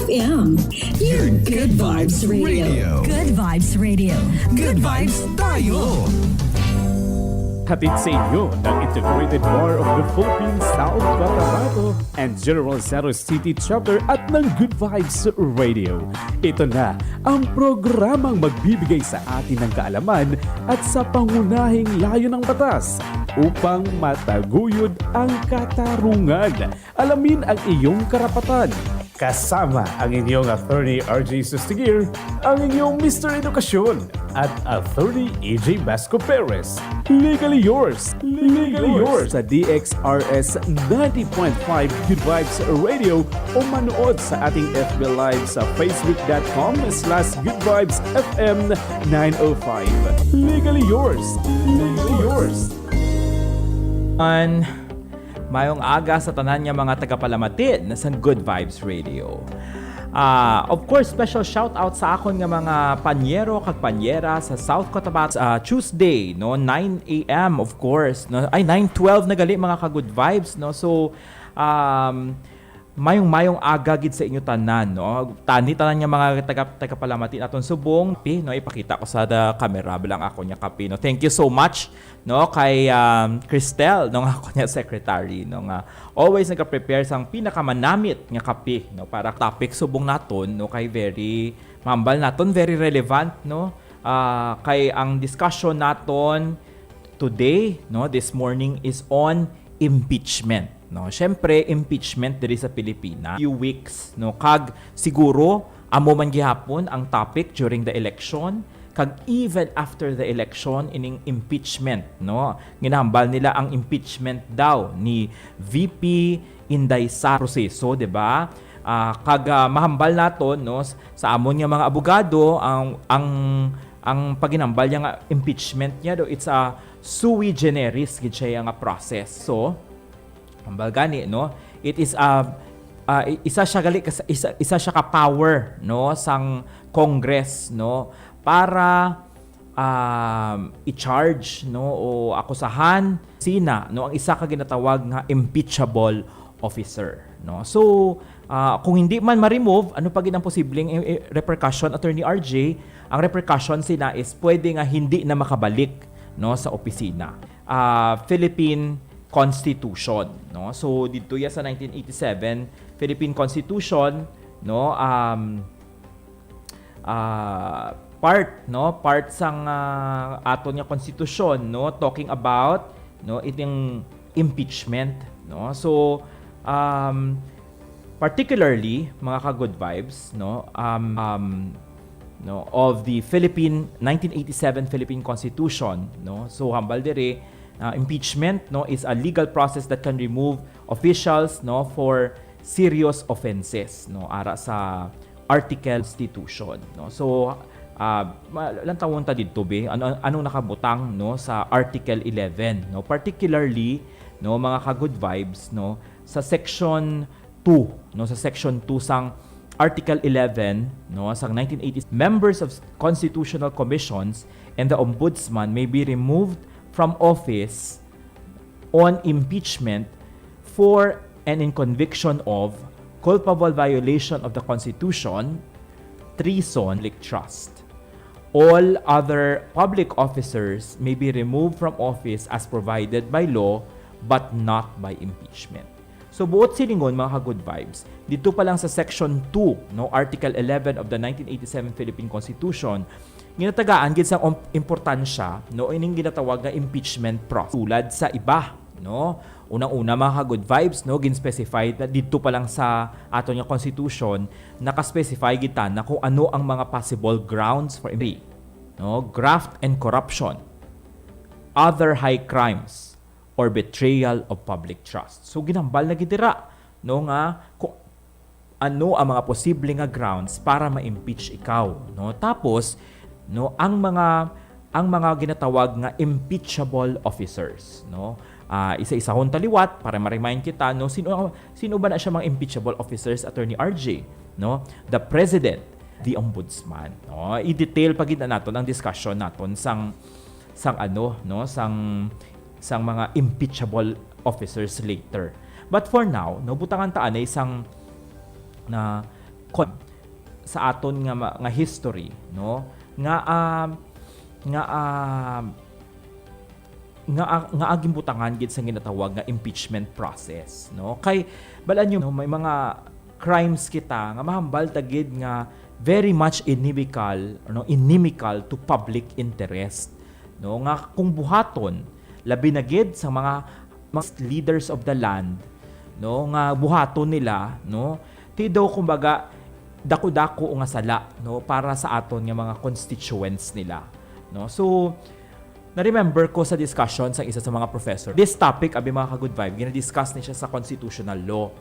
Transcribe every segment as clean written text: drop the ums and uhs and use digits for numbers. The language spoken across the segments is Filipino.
FM, your good vibes radio. Good Vibes Radio. Good vibes tayo! Hatid sa inyo ng Integrated Bar of the Philippines South Cotabato and General Santos City Chapter at ng Good Vibes Radio. Ito na ang programang magbibigay sa atin ng kaalaman at sa pangunahing layo ng batas upang mataguyod ang katarungan. Alamin ang iyong karapatan. Kasama ang inyong Attorney RJ Sustiguer, ang inyong Mr. Edukasyon at Attorney 𝗟𝗃𝗚𝗏𝗀. Legally yours. Legally yours sa DXRS 90.5 Good Vibes Radio o manood sa ating FB Live sa facebook.com/goodvibesfm 905. Legally yours. Legally yours. Mayong aga sa tanan niya mga tagapalamatin sa Good Vibes Radio. Of course, special shout out sa akon nga mga panyero kag panyera sa South Cotabato Tuesday, no, 9 a.m. of course, no. Ay 9:12 na gali mga ka-Good Vibes, no. So mayong aga gid sa inyo tanan, no. Tanan nga mga tagapalamatin aton subong, no, ipakita ko sa camera bilang ako nya kape, no. Thank you so much, no, kay Cristel, no, ako nya secretary, no, nga always nagka-prepare sang pinakamanamit nga kape, no, para topic subong naton, no, kay very mambal naton, very relevant, no. Kay ang discussion naton today, no, this morning is on impeachment. No, syempre impeachment diri sa Pilipinas. Few weeks, no, kag siguro amo man gihapon ang topic during the election, kag even after the election ining impeachment, no. Ginahambal nila ang impeachment daw ni VP Inday sa proseso, di ba? Kag mahambal naton, no, sa amon nga mga abogado ang paginambal niya nga impeachment niya do, it's a sui generis gid siya nga process. So hambal gani, no, it is isa siya ka power, no, sang Congress, no, para i-charge, no, o akusahan sina, no, ang isa ka ginatawag nga impeachable officer, no. So kung hindi man ma-remove, ano pa gid ang posibleng repercussion, Attorney RJ? Ang repercussion sina is pwede nga hindi na makabalik, no, sa opisina. Philippine Constitution, no. So dito ya sa 1987 Philippine Constitution, no, part sang aton nga konstitusyon, no, talking about, no, iting impeachment, no. So particularly mga ka-Good Vibes, no, no, of the 1987 Philippine Constitution, no. So hambal dire, impeachment, no, is a legal process that can remove officials, no, for serious offenses, no, ara sa article Constitution, no. So lang tawon ta didto be anong nakabutang, no, sa Article 11, no, particularly, no, mga ka-Good Vibes, no, sa section 2, no, sa section 2 sang Article 11, no, sang 1980s, members of constitutional commissions and the ombudsman may be removed from office on impeachment for and in conviction of culpable violation of the Constitution, treason, public trust. All other public officers may be removed from office as provided by law but not by impeachment. So buot silingon mga ka-Good Vibes, dito pa lang sa section 2, no, Article 11 of the 1987 Philippine Constitution, ginatagaan gid sa importansya, no, ining ginatawag nga impeachment process. Tulad sa iba, no, unang-una mga ka-Good Vibes, no, gin-specify na dito pa lang sa aton nga constitution, naka-specify kita na kung ano ang mga possible grounds for impeachment, no, graft and corruption, other high crimes, or betrayal of public trust. So ginambal na gidira, no, nga kung ano ang mga posible nga grounds para ma-impeach ikaw, no. Tapos, no, ang mga ginatawag nga impeachable officers, no. Isa-isa hon taliwat para ma-remind kita, no, sino ba na siya mga impeachable officers, Attorney RJ, no? The President, the Ombudsman, no. I-detail pa gid naton ang discussion naton sang mga impeachable officers later. But for now, no, butangan taan na isang na sa aton nga history, no, nga aging butangan gid sa ginatawag nga impeachment process, no. Kay balaan nyo, no, may mga crimes kita nga mahambal tagid nga very much inimical to public interest, no, nga kung buhaton labi na gid sa mga leaders of the land, no, nga buhaton nila, no, ti daw kumbaga dako-dako nga sala, no, para sa aton nga mga constituents nila, no. So na-remember ko sa discussion sa isa sa mga professor. This topic, abi mga ka-good vibe, gina-discuss ni siya sa constitutional law.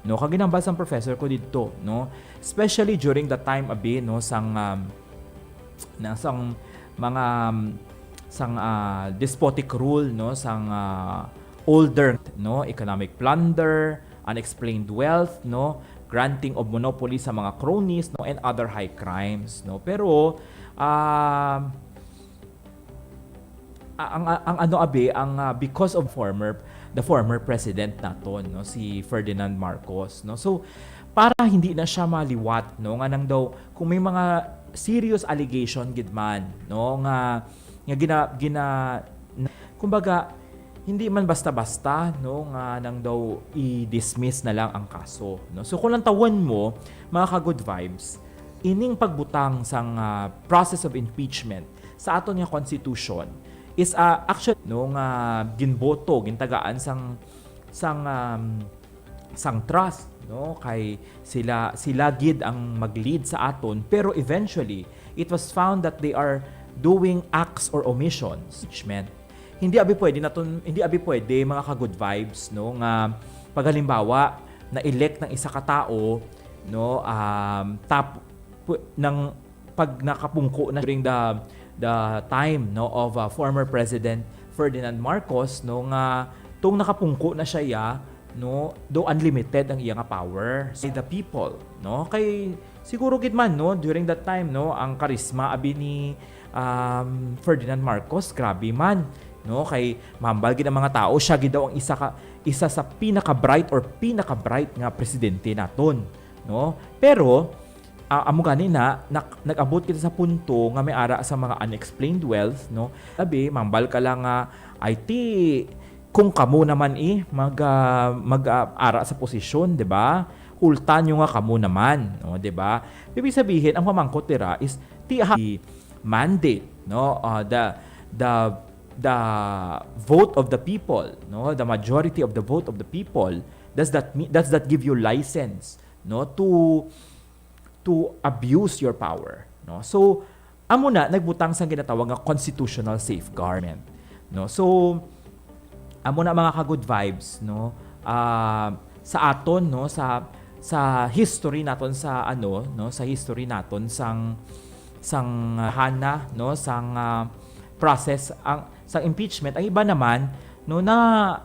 No, kaginambal sang professor ko dito, no. Especially during the time abi, no, sang despotic rule, no, sang older, no, economic plunder, unexplained wealth, no, granting of monopoly sa mga cronies, no, and other high crimes, no. Pero because of the former president naton, no, si Ferdinand Marcos, no. So para hindi na siya maliwat, no, nga nang daw kung may mga serious allegation gid man, no, nga kumbaga hindi man basta-basta, no, nga nang daw i-dismiss na lang ang kaso, no. So kung lang tawan mo mga ka-good vibes, ining pagbutang sang process of impeachment sa aton nga constitution is actually, no, nga ginboto gintagaan sang trust, no, kay sila gid ang mag-lead sa aton, pero eventually it was found that they are doing acts or omissions. Impeachment hindi abi pwede mga ka-good vibes, no, nga paghalimbawa na elect ng isa ka tao, no, pag nakapungko na during the time, no, of former President Ferdinand Marcos, no, nga tung nakapungko na siya, no, do unlimited ang iyang power sa the people, no. Kay siguro gid man, no, during that time, no, ang karisma abi ni Ferdinand Marcos grabe man, no, kay mahambal gid ang mga tao siya gid daw ang isa sa pinaka-bright nga presidente naton, no. Pero amo ganina nag-abot kita sa punto nga may ara sa mga unexplained wealth, no. Sabi mambal ka lang IT kung kamo naman mag-ara sa posisyon, 'di ba? Hultan nyo nga kamo naman, no, 'di ba? Ibig sabihin ang pamangkot tira is the mandate, no, the vote of the people, no, the majority of the vote of the people. Does that give you license, no, to abuse your power, no? So amo na nagbutang sang ginatawag nga constitutional safeguard, no. So amo na mga ka-good vibes, no, sa aton, no, sa history naton sa history naton sang hana, no, sang process sang impeachment. Ang iba naman, no, na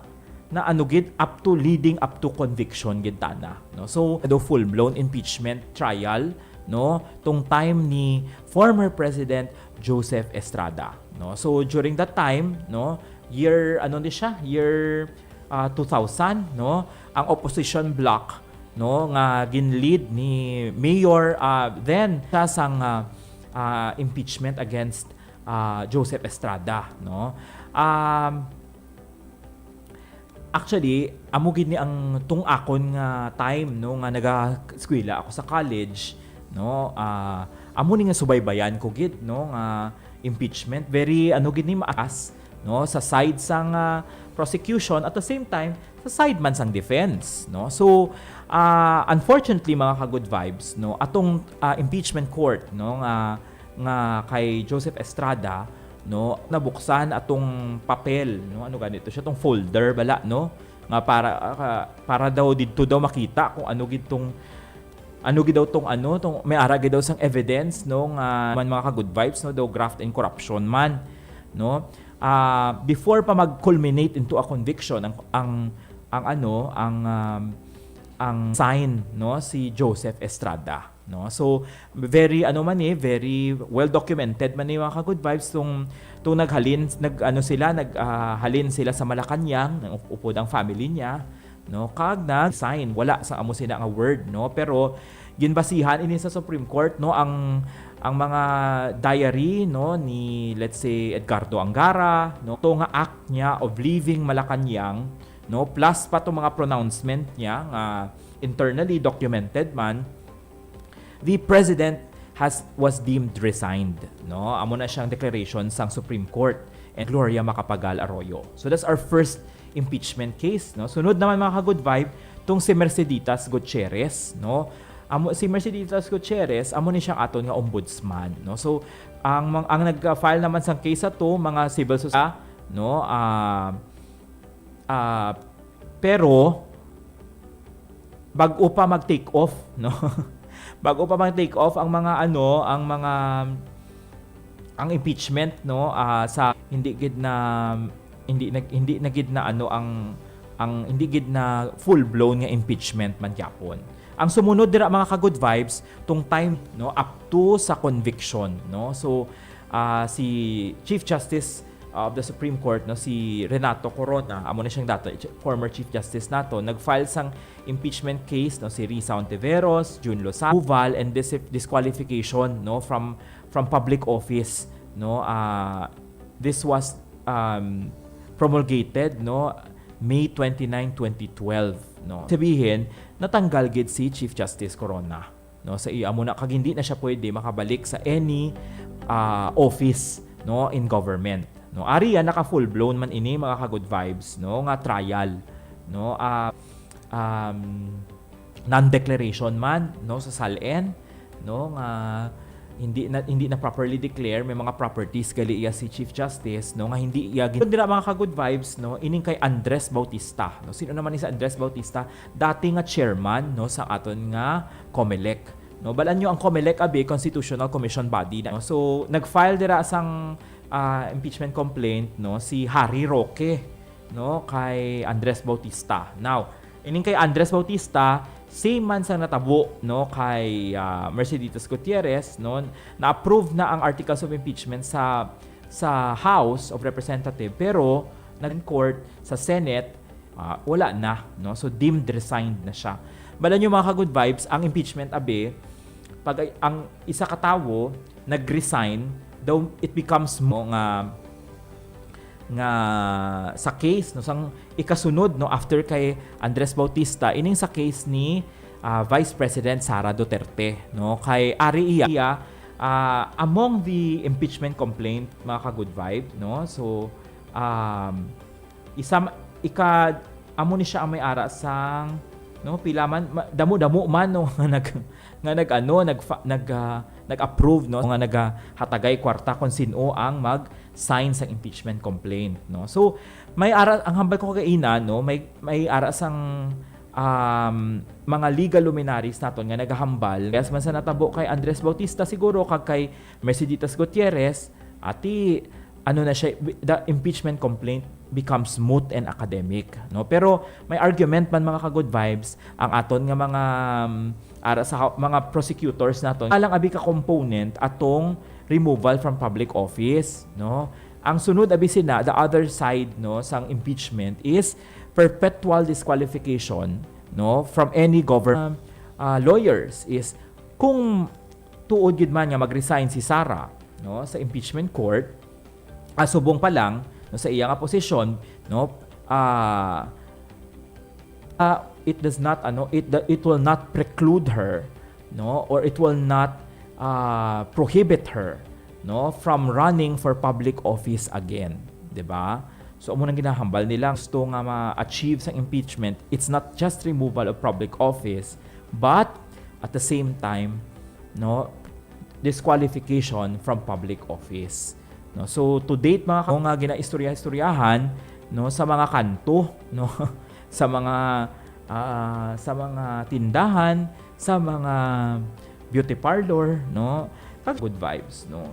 leading up to conviction gid tana, no. So do full blown impeachment trial, no, tong time ni former President Joseph Estrada, no. So during that time, no, year 2000, no, ang opposition bloc, no, nga ginlead ni Mayor then sa sang impeachment against Joseph Estrada, no. Actually, amo gid ni ang tung akon nga time, no, nga naga-eskwela ako sa college, no. Amo ni nga subaybayan ko gid, no, nga impeachment very gid ni maas, no, sa side sang prosecution at the same time sa side man sang defense, no. So unfortunately mga ka-good vibes, no, atong impeachment court, no, nga kay Joseph Estrada, no, nabuksan atong papel, no, ganito siya, tong folder bala, no, nga para daw dito daw makita kung ano gid tong may ara gid daw sang evidence, no, nga mga ka-good vibes, no, daw graft and corruption man, no. Before pa mag-culminate into a conviction ang sign, no, si Joseph Estrada, no. So very very well documented man ni mga ka-good vibes tung naghalin sila sa Malacanang, upod ang family niya, no, kag nag-sign wala sa amo sina nga word, no, pero ginbasihan ini sa Supreme Court, no, ang mga diary, no, ni let's say 𝗟𝗚𝗚𝗏, no, to nga act niya of leaving Malacanang, no, plus pa to mga pronouncement niya nga internally documented man, the president was deemed resigned, no, amo na siyang declaration sang Supreme Court and Gloria Macapagal Arroyo. So that's our first impeachment case, no. Sunod naman mga ka-good vibe tong si Merceditas Gutierrez, no. Si Merceditas Gutierrez amo ni siyang aton nga ombudsman, no. So ang nag-file naman sang case ato mga civil society, no, pero bago pa mag-take off, no. Bago pa mag-take off ang mga ang impeachment, no, sa hindi gid na full blown nga impeachment man gyapon. Ang sumunod dira mga ka-good vibes tong time, no, up to sa conviction, no. So si Chief Justice of the Supreme Court, no, si Renato Corona, amo na siyang former Chief Justice nato, nag-file sang impeachment case, no, si Risa Ontiveros, June Lozano, removal and disqualification, no, from public office, no. This was promulgated, no, May 29, 2012, no. Sabihin natanggal gid si Chief Justice Corona, no, sa amo na kag hindi na siya pwede makabalik sa any office, no, in government, no. Ari yan naka full blown man ini mga ka-good vibes, no, nga trial, no, non-declaration man, no, sa SALN, no, nga hindi na properly declare, may mga properties gali iya si Chief Justice, no, nga hindi iya dira mga ka-good vibes, no, ining kay Andres Bautista, no. Sino naman ni sa Andres Bautista? Dati nga chairman, no, sa aton nga COMELEC, no. Balan nyo ang COMELEC abi Constitutional Commission body, no. So nag-file dira sang impeachment complaint, no, si Harry Roque, no, kay Andres Bautista. Now ining kay Andres Bautista same man sang natabo, no, kay Merceditas Gutierrez, no, na-approve na ang articles of impeachment sa House of Representatives, pero nag-court sa Senate, wala na, no. So deemed resigned na siya. Bala nyo mga ka-good vibes, ang impeachment abe, pag ang isa ka tawo nag-resign, daw it becomes mo nga sa case, no, sang ikasunod, no, after kay Andres Bautista, ining sa case ni Vice President Sara Duterte, no, kay ari iya among the impeachment complaint mga ka-good vibe, no. So amo ni siya ang may ara sang, no, pila man damo man, no, nag-approve, no, nga naghatagay kwarta kung sino ang mag-sign sa impeachment complaint, no. So may ara ang hambal ko kaina, no, may ara sang mga legal luminaries naton nga naghahambal yes man sa natabo kay Andres Bautista siguro kag kay Merceditas Gutierrez, ati ano na siya, the impeachment complaint becomes moot and academic, no. Pero may argument man mga ka-good vibes ang aton nga mga ara sa mga prosecutors naton alang abi ka component atong removal from public office, no. Ang sunod abi sina, the other side, no, sang impeachment is perpetual disqualification, no, from any government. Lawyers is kung tuod gid man nga mag-resign si Sara, no, sa impeachment court, subong pa lang, no, sa iya nga posisyon, no, it does not it will not preclude her, no, or it will not prohibit her, no, from running for public office again, 'di ba? So amo nang ginahambal nila gusto nga ma-achieve sa impeachment, it's not just removal of public office but at the same time, no, disqualification from public office, no. So to date mga nga ginaistorya-istoryahan, no, sa mga kanto, no, sa mga tindahan, sa mga beauty parlor, no, good vibes, no.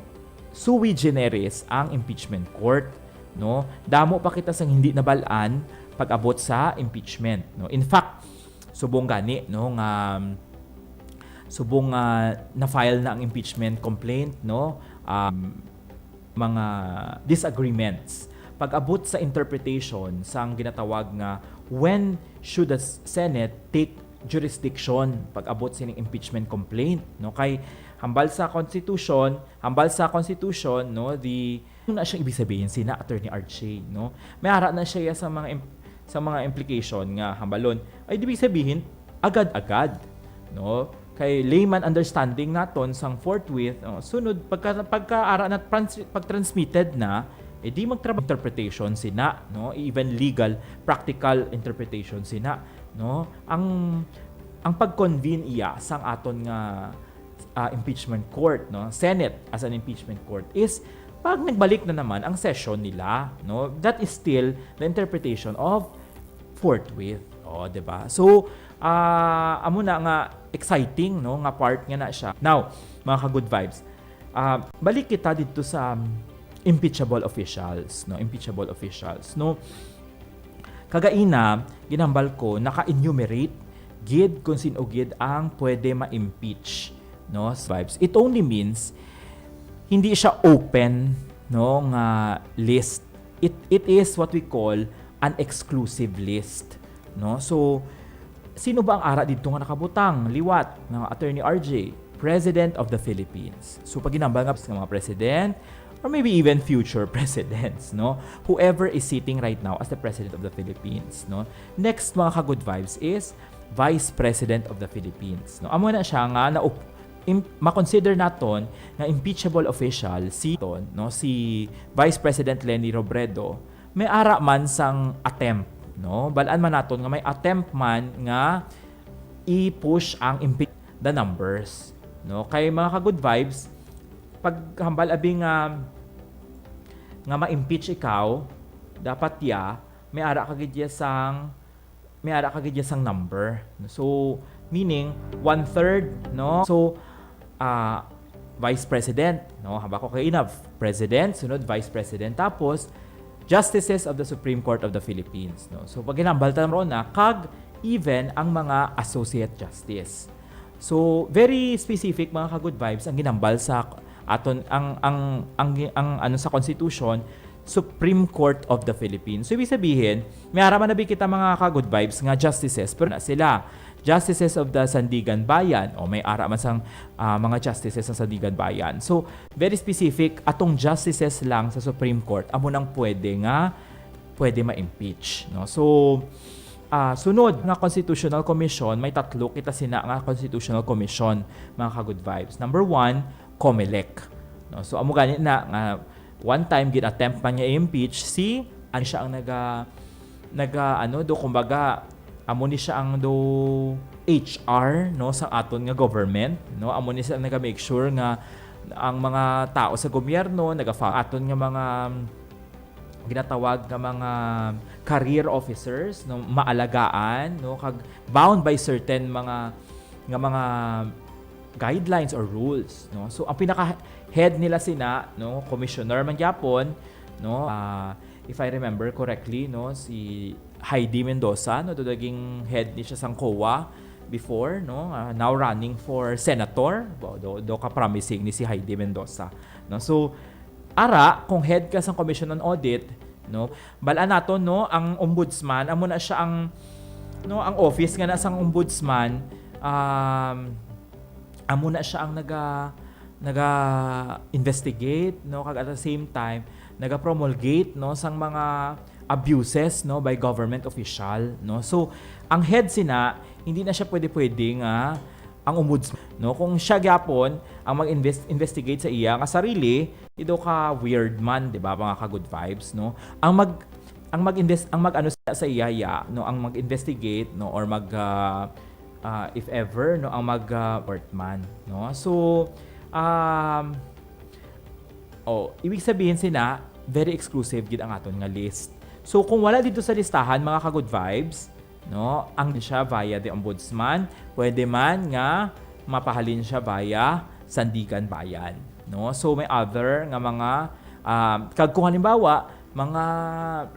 Sui generis ang impeachment court, no. Damo pa kita sang hindi nabalaan pag-abot sa impeachment, no. In fact, subong gani, no, nga na-file na ang impeachment complaint, no, mga disagreements pag-abot sa interpretation sang ginatawag nga when should the Senate take jurisdiction pag abot sining impeachment complaint, no? Kay hambal sa constitution, no, na siyang ibig sabihin sina Attorney 𝗟𝗚𝗚𝗏, no? May ara na siya sa mga implication nga hambalon ay ibig sabihin agad-agad, no? Kay layman understanding naton sang forthwith, sunod pagka-ara na pag-transmitted na, di magtrabaho interpretation sina, no? Even legal practical interpretation sina, no? Ang pag-convene iya sang aton nga impeachment court, no? Senate as an impeachment court is pag nagbalik na naman ang session nila, no? That is still the interpretation of forthwith, diba? So amo na nga exciting, no, nga part nga na siya. Now, mga ka-good vibes, balik kita dito sa impeachable officials, no? Kagaina ginambal ko naka-enumerate gid kung sino gid ang pwede ma-impeach, no, vibes. It only means hindi siya open, no, nga list. It is what we call an exclusive list, no? So sino ba ang ara dito nga nakabutang liwat ng Attorney RJ, President of the Philippines? So pag ginambal nga mga president or maybe even future presidents, no? Whoever is sitting right now as the President of the Philippines, no? Next mga ka-good vibes is Vice President of the Philippines, no? Amo na siya nga na ma-consider naton nga impeachable official si Vice President Leni Robredo. May ara man sang attempt, no? Balaan man naton nga may attempt man nga i-push ang the numbers, no? Kay mga ka-good vibes, pag hambal abi nga ma-impeach ikaw, dapat may ara kagid sang number. So meaning 1/3, no? So Vice President, no? Haba ko kay enough President, sunod Vice President, tapos Justices of the Supreme Court of the Philippines, no? So pag ginambal ta ron na kag even ang mga Associate Justice. So very specific mga ka-good vibes ang ginambal sa aton ang ano sa Constitution, Supreme Court of the Philippines. So ibig sabihin, may araman na kita mga ka-good vibes nga justices, pero na sila Justices of the Sandigan Bayan, o may ara man sang mga justices sa Sandigan Bayan. So very specific, atong justices lang sa Supreme Court amo nang pwede ma-impeach, no? So sunod nga Constitutional Commission, may tatlo kita sina nga Constitutional Commission mga ka-good vibes. Number 1, COMELEC, no? So amo gani na nga one time gin-attempt man niya i-impeach si siya ang kumbaga amo ni siya ang HR, no, sa aton nga government, no? Amo ni siya ang naga-make sure nga ang mga tao sa gobyerno aton nga mga ginatawag nga mga career officers, no, maalagaan, no, kag bound by certain mga guidelines or rules, no? So ang pinaka-head nila sina, no, commissioner man gyapon, no, if I remember correctly, no, si Heidi Mendoza, no, naging head ni siya sang COA before, no, now running for senator, do ka promising ni si Heidi Mendoza, no? So ara kung head ka sang Commission on Audit, no, balaan naton, no, ang ombudsman amo na siya ang office nga na sang ombudsman, amo na siya ang naga-investigate, no, kag at the same time naga-promulgate, no, sang mga abuses, no, by government official, no? So ang head sina hindi na siya pwede nga ang ombudsman, no? Kung siya gyapon ang mag-investigate sa iya nga sarili, ito ka weird man, di ba, mga ka-good vibes, no? Ang mag-ano sa iya, no, ang mag-investigate, no, or if ever, no, ang mag-man, no? So ibig sabihin sina very exclusive gid ang aton nga list. So kung wala dito sa listahan mga ka-good vibes, no, ang siya via the ombudsman, pwede man nga mapahalin siya via Sandigan Bayan, no? So may other nga mga kag kung halimbawa mga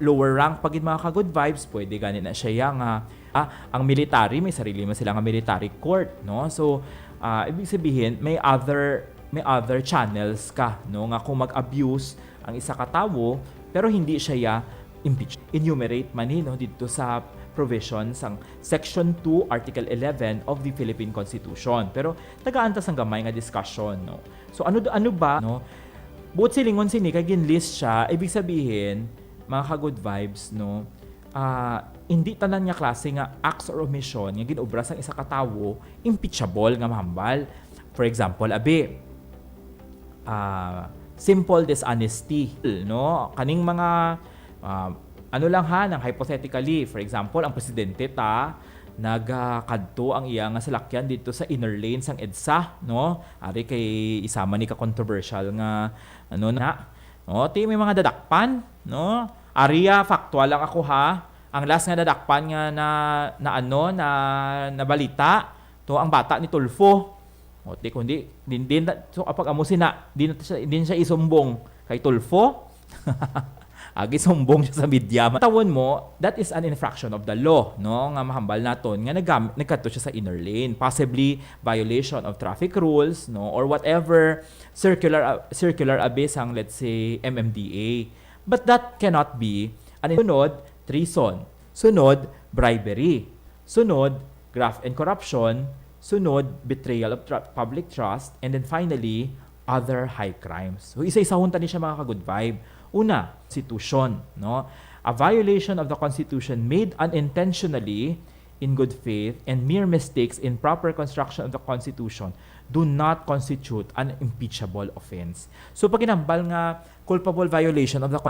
lower rank pagid mga ka-good vibes, pwede gani na siya nga ang military, may sarili man sila nga military court, no? So ibig sabihin may other channels ka, no, nga kung mag-abuse ang isa ka tawo pero hindi siya impeach, enumerate man no, dito sa provisions ang Section 2, Article 11 of the Philippine Constitution. Pero tagaantas ang gamay nga discussion, no. So ano ba, no? Buot silingon sini kay ginlist siya, ibig sabihin, mga ka-good vibes, no, hindi tanan nga klase nga acts or omission nga ginobra sang isa ka tawo impeachable nga mahambal. For example, simple dishonesty, no, kaning mga ano lang ha, nang hypothetically, for example, ang presidente nagkadto ang iya nga salakyan dito sa inner lane sang EDSA, no? Ari kay isama ni ka controversial nga ano na, no? Ti may mga dadakpan, no? Ariya factual lang ako ha. Ang last nga dadakpan nga na balita to ang bata ni Tulfo. O ti kundi din so apag amo sina din siya isumbong kay Tulfo. Agi sumbong siya sa media. Tawon mo, that is an infraction of the law, no? Nga mahambal naton nga nagkadto siya sa inner lane, possibly violation of traffic rules, no, or whatever circular abyss ang, let's say, MMDA. But that cannot be an sunod, treason, sunod, bribery, sunod, graft and corruption, sunod, betrayal of public trust, and then finally, other high crimes. So isa-isahunta ni siya mga ka-good vibe. Una, Constitution, no? A violation of the Constitution made unintentionally in good faith and mere mistakes in proper construction of the Constitution do not constitute an impeachable offense. So pag inambal nga culpable violation of the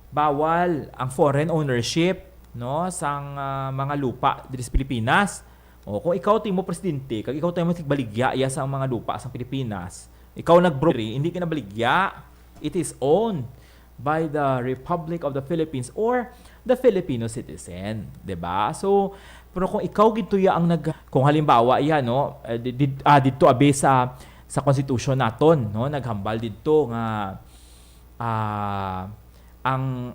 bawal ang foreign ownership, no, sang mga lupa dito sa Pilipinas. O kung ikaw timo presidente, kag ikaw tayo tigbaligya iya sa mga lupa sa Pilipinas, ikaw nagbrokery, hindi ka nabaligya. It is owned by the Republic of the Philippines or the Filipino citizen, 'di ba? So, pero kung ikaw gito ya ang kung halimbawa iya, no, dito abe sa constitution naton, no, naghambal dito nga ang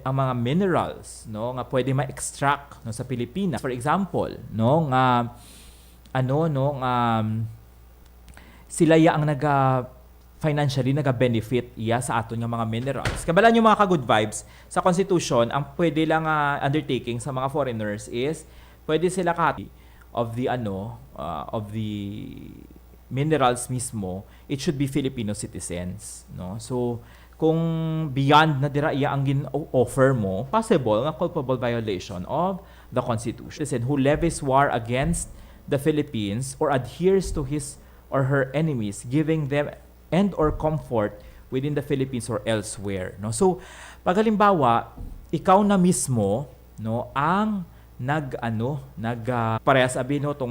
mga minerals, no, nga pwede ma-extract, no, sa Pilipinas. For example, no, nga sila ya ang financially naga-benefit iya sa aton nga mga minerals. Kabalan yung mga ka-good vibes sa Constitution, ang pwede lang undertaking sa mga foreigners is pwede sila of the minerals mismo, it should be Filipino citizens, no? So kung beyond na dira iya ang gin-offer mo, possible nga culpable violation of the Constitution. Citizen who levies war against the Philippines or adheres to his or her enemies, giving them and or comfort within the Philippines or elsewhere, no? So pag halimbawa ikaw na mismo, no, ang parehas abi, no, tong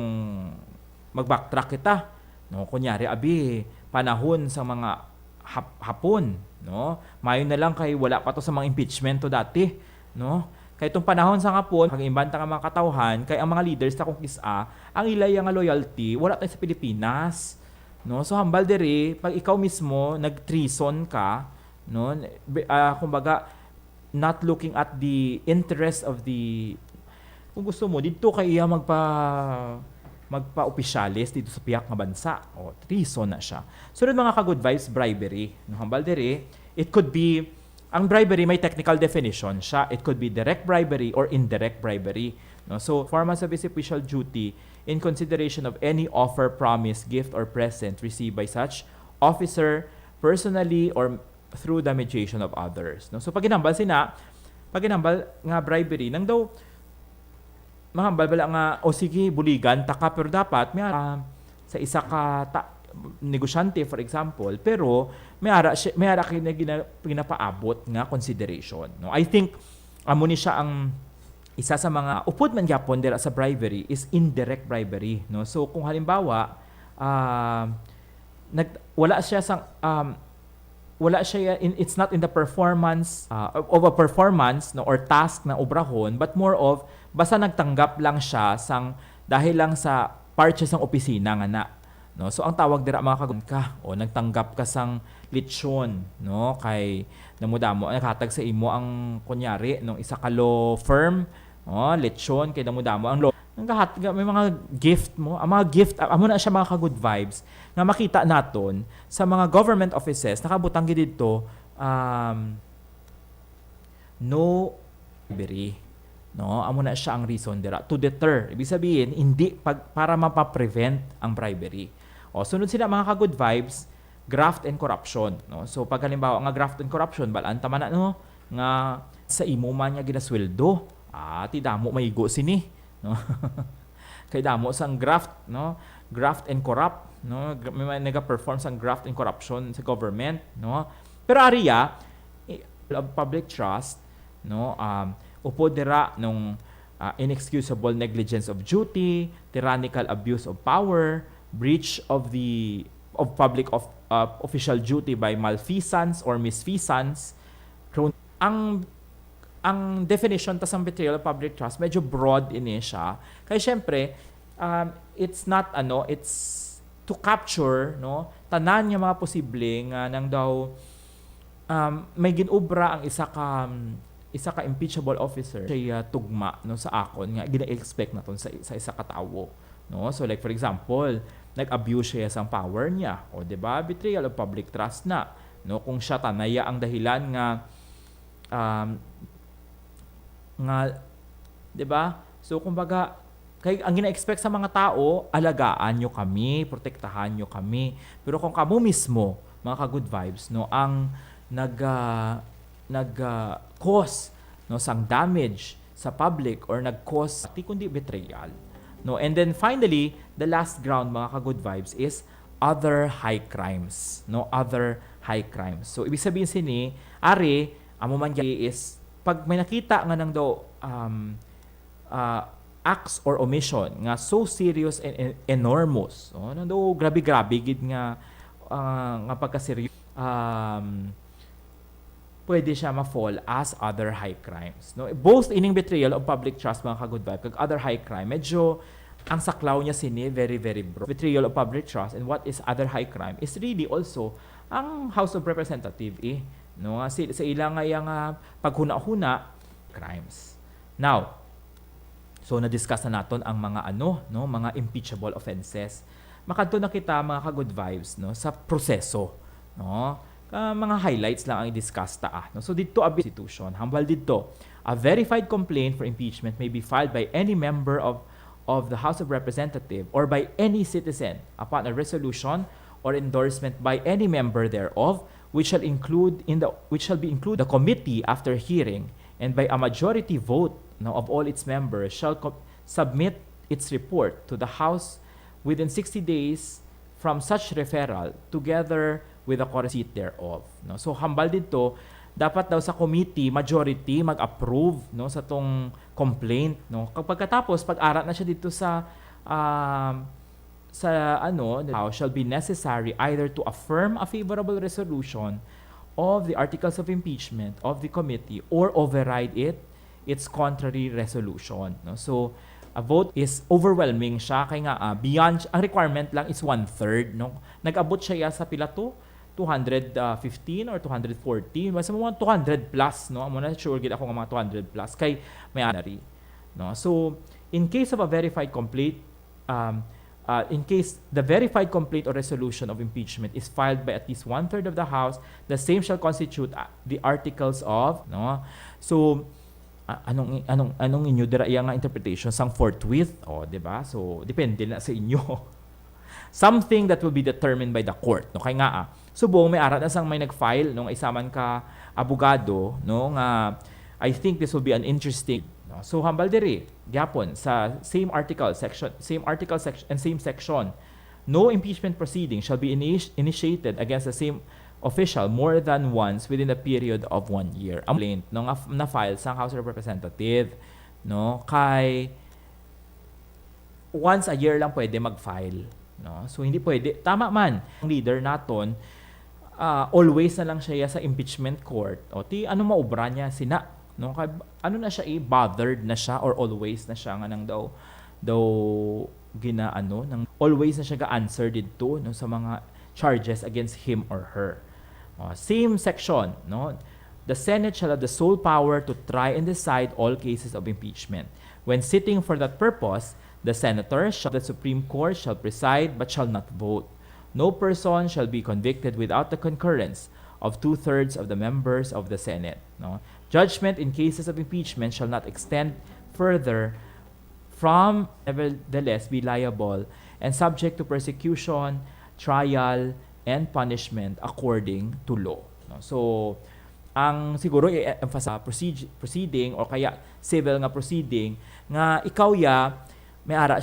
mag-backtrack kita, no, kunyari abi panahon sa mga hapon, no, mayo na lang kay wala pa to sa mga impeachment to dati, no, kay itong panahon sa hapon pag imbanta nga mga katawhan kay ang mga leaders ta kung kisa ang ilay nga loyalty wala tayo sa Pilipinas, no? So hambal diri pag ikaw mismo nag-treason ka, no, kumbaga not looking at the interest of the, kung gusto mo dito kay iya magpa-opisyalis dito sa piyak nga bansa, o treason na siya. Sunod mga ka-good vibes, bribery, no, hambal diri it could be, ang bribery may technical definition siya, it could be direct bribery or indirect bribery, no? So performance of his official duty in consideration of any offer, promise, gift, or present received by such officer personally or through the mediation of others, no? So pag ginambal nga bribery nang daw mahambal bala nga o sige buligan taka, pero dapat may sa isa ka negosyante, for example, pero may ara kay ginapaabot nga consideration, no? I think amo ni siya ang isa sa mga upod man gyapon dira sa bribery is indirect bribery, no? So kung halimbawa wala siya it's not in the performance of a performance, no, or task na obrahon, but more of basta nagtanggap lang siya dahil lang sa part siya sang opisina nga na, no? So ang tawag dira mga kagun ka o nagtanggap ka sang lechon, no, kay namudamo nakatag sa imo ang kunyari nung isa ka law firm, lechon kay namudamo ang law may mga gift mo, ang mga gift amo na siya mga ka-good vibes nga makita naton sa mga government offices nakabutang gid dito no bribery, No, amo na siya ang reason dira to deter. Ibig sabihin hindi para mapa-prevent ang bribery. O sunod sila mga ka-good vibes, graft and corruption, no. So pag halimbawa nga graft and corruption balaan tama na no nga sa imo man nga ginasweldo, ti damo maigo sini, no. Kay damo sang graft, no, graft and corrupt, no, may naga-perform sang graft and corruption sa government, no. Pero ariya of public trust, no, upo dira nung inexcusable negligence of duty, tyrannical abuse of power, breach of public official duty by malfeasance or misfeasance. Ang definition ta sa betrayal of public trust medyo broad ini siya. Kaya syempre, it's to capture, no, tanan nga mga posible nga nang daw may ginobra ang isa ka impeachable officer siya tugma no sa akon nga gina-expect naton sa isa ka tawo, no. So like for example, nag-abuse siya sa power niya, o di ba, betrayal of public trust na, no, kung siya tanaya ang dahilan nga di ba, so kumbaga kay ang gina-expect sa mga tao, alagaan nyo kami, protektahan nyo kami, pero kung kamo mismo mga ka-good vibes, no, ang nag-cause, no, sang damage sa public or nag-cause kundi betrayal, no. And then finally, the last ground mga ka-good vibes is other high crimes, no, other high crimes. So ibig sabihin sini ari amo man is pag may nakita nga nang daw acts or omission nga so serious and enormous, no, nang daw grabe gid nga pagka-serious, pwede siya ma-fall as other high crimes, no. Both ining betrayal of public trust mga ka-good vibe kag other high crime, medyo ang saklaw niya sini very broad. Betrayal of public trust and what is other high crime is really also ang House of Representatives, no, sa ilang nga paghuna-huna crimes. Now, so na-discuss na naton ang mga mga impeachable offenses. Makadto na kita mga ka-good vibes, no, sa proseso, no. Mga highlights lang ang i-discuss ta, no. So dito a institution, hambal dito, a verified complaint for impeachment may be filed by any member of the House of Representatives or by any citizen upon a resolution or endorsement by any member thereof, which shall be included the committee after hearing, and by a majority vote, no, of all its members shall submit its report to the House within 60 days from such referral, together with the receipt thereof, no. So hambal dito, dapat daw sa committee majority mag-approve, no, sa tong complaint, no. Pagkatapos pag-arat na siya dito sa the House shall be necessary either to affirm a favorable resolution of the articles of impeachment of the committee or override its contrary resolution, no. So a vote is overwhelming siya kay nga beyond ang requirement lang is 1/3, no. Nag-abot siya sa pila to 215 or 214, basta mga 200 plus, no. Amo na sure gid ako nga mga 200 plus kay may anari, no. So in case of a verified complaint, in case the verified complaint or resolution of impeachment is filed by at least 1/3 of the House, the same shall constitute the articles of, no. So anong inyo dira nga interpretation sang forthwith, di ba? So depende na sa inyo. Something that will be determined by the court, no. Kay nga subong may arat na sang may nag-file nung isaman ka abogado, no, nga I think this will be an interesting, no. So hambal diri gyapon sa same article section and same section, no impeachment proceeding shall be initiated against the same official more than once within a period of 1 year. Ang complaint no na file sa House of Representatives, no, kay once a year lang pwede mag-file, no. So hindi pwede, tama man ang leader naton, always na lang siya sa impeachment court, o ano maubra niya sina, no, kay ano na siya bothered na siya or always na siya nga nang daw nang always na siya ga-answer dito, no, sa mga charges against him or her. Same section, no, the Senate shall have the sole power to try and decide all cases of impeachment. When sitting for that purpose, the senators of the Supreme Court shall preside but shall not vote. No person shall be convicted without the concurrence of 2/3 of the members of the Senate, no. Judgment in cases of impeachment shall not extend further from nevertheless be liable and subject to persecution, trial, and punishment according to law. No? So, ang siguro i-emphasize proceeding or kaya civil nga proceeding nga ikaw may ara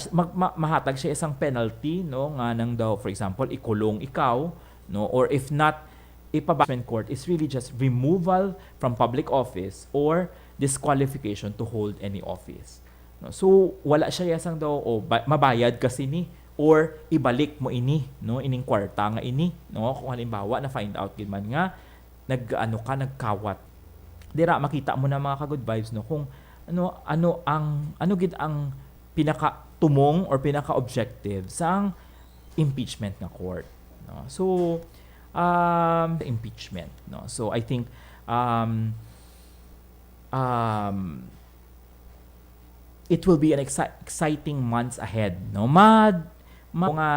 mahatag siya isang penalty, no, nga nang daw for example ikulong ikaw, no, or if not ipabashment court is really just removal from public office or disqualification to hold any office. No? So wala siya isang daw mabayad kasi ni or ibalik mo ini, no, ining kwarta nga ini, no, kung halimbawa na find out gid man nga nagkawat. Dira makita mo na mga ka-good vibes, no, kung ano gid ang pinaka-tumong or pinaka-objective sa impeachment nga court, no. So impeachment, no. So I think it will be an exciting months ahead, no. Mga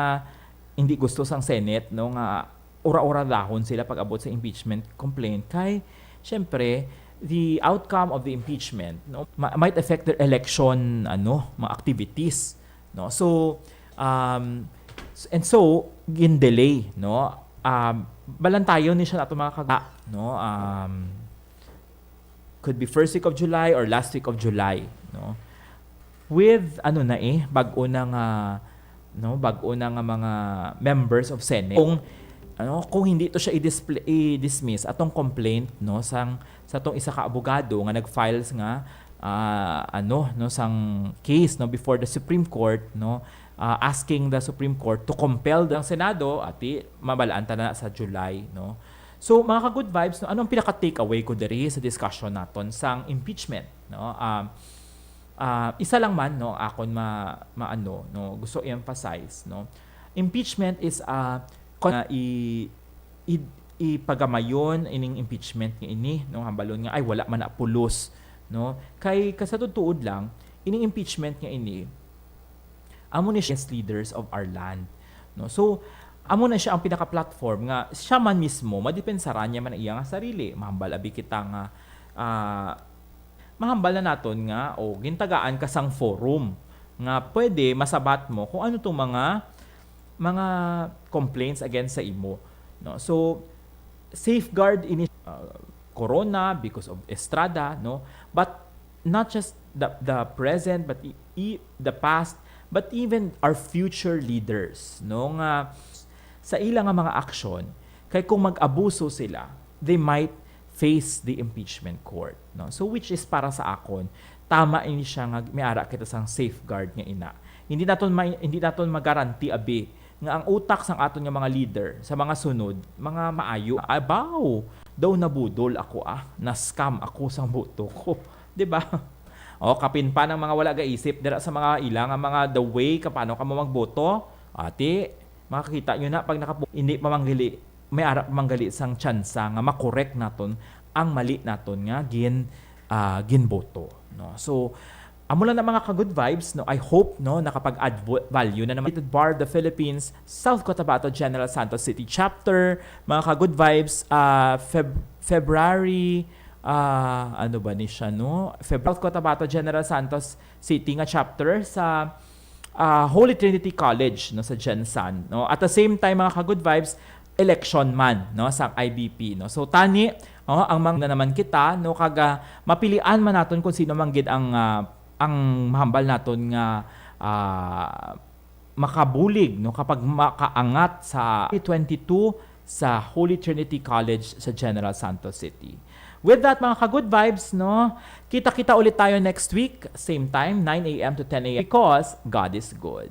hindi gusto sang Senate, no, nga ura-ura dahon sila pag abot sa impeachment complaint kay syempre the outcome of the impeachment, no, might affect their election mga activities, no. So and so gin-delay, no, balantayon ni siya nato mga no, could be first week of July or last week of July, no, with bag-o na nga mga members of Senate. Kung hindi to siya i-dismiss atong complaint, no, sa tong isa ka abogado nga nag-files nga sang case, no, before the Supreme Court, no, asking the Supreme Court to compel the Senado ati mabalaan ta na sa July, no. So mga ka-good vibes, no, anong pinaka takeaway ko diri sa discussion naton sang impeachment, no? Isa lang man, no, akon no, gusto i-emphasize, no. Impeachment is ipagamayon ining impeachment nga ini, no, hambalon nga ay wala man na pulos, no, kay kasatutuod lang ining impeachment nga ini amo ni siya leaders of our land, no. So amo na siya ang pinaka-platform nga siya man mismo madepensaran niya man iya nga sarili, mahambal abi kita nga mahambal na naton nga gintagaan ka sang forum nga pwede masabat mo kung ano tong mga complaints against sa imo, no. So safeguard ini corona because of Estrada, no, but not just the present but the past, but even our future leaders, no, nga sa ilang mga aksyon kay kung mag-abuso sila they might face the impeachment court, no. So which is para sa akon tama ini siya nga may ara kita sang safeguard nga ina. Hindi naton magaranti abi nga ang utak sang aton nga mga leader sa mga sunod, mga maayo, abaw, daw nabudol ako na-scam ako sang boto ko. Diba? Kapin pa ng mga wala gaisip dira sa mga ilang mga the way paano ka mo magboto. Ate, makikita nyo na pag hindi pa manggali, may arap manggali sang tsansa nga makorek naton ang mali naton nga ginboto. No? So, amo lang na mga ka-good vibes, no, I hope, no, nakapag-add value na naman. Bar the Philippines South Cotabato General Santos City Chapter, mga ka-good vibes, February, South Cotabato General Santos City nga chapter sa Holy Trinity College, no, sa Gensan, no. At the same time mga ka-good vibes, election man, no, sa IBP, no. So tani, ang mga naman kita, no, kaga mapilian man naton kung sino man gid ang mahambal naton nga makabulig, no, kapag makaangat sa 22 sa Holy Trinity College sa General Santos City. With that mga ka-good vibes, no, kita-kita ulit tayo next week, same time, 9 a.m. to 10 a.m. because God is good.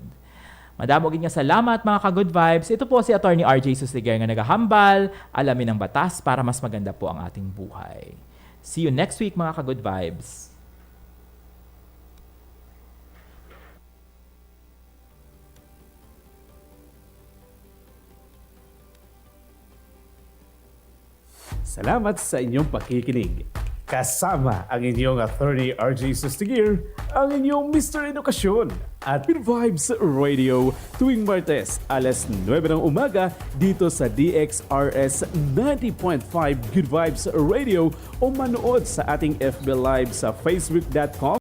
Madamo gid nga salamat mga ka-good vibes. Ito po si Atty. RJ Sustiguer nga nagahambal, alamin ang batas para mas maganda po ang ating buhay. See you next week mga ka-good vibes. Salamat sa inyong pakikinig. Kasama ang inyong Attorney RJ Sustiguer, ang inyong Mr. Edukasyon at Good Vibes Radio tuwing Martes alas 9 ng umaga dito sa DXRS 90.5 Good Vibes Radio o manood sa ating FB Live sa facebook.com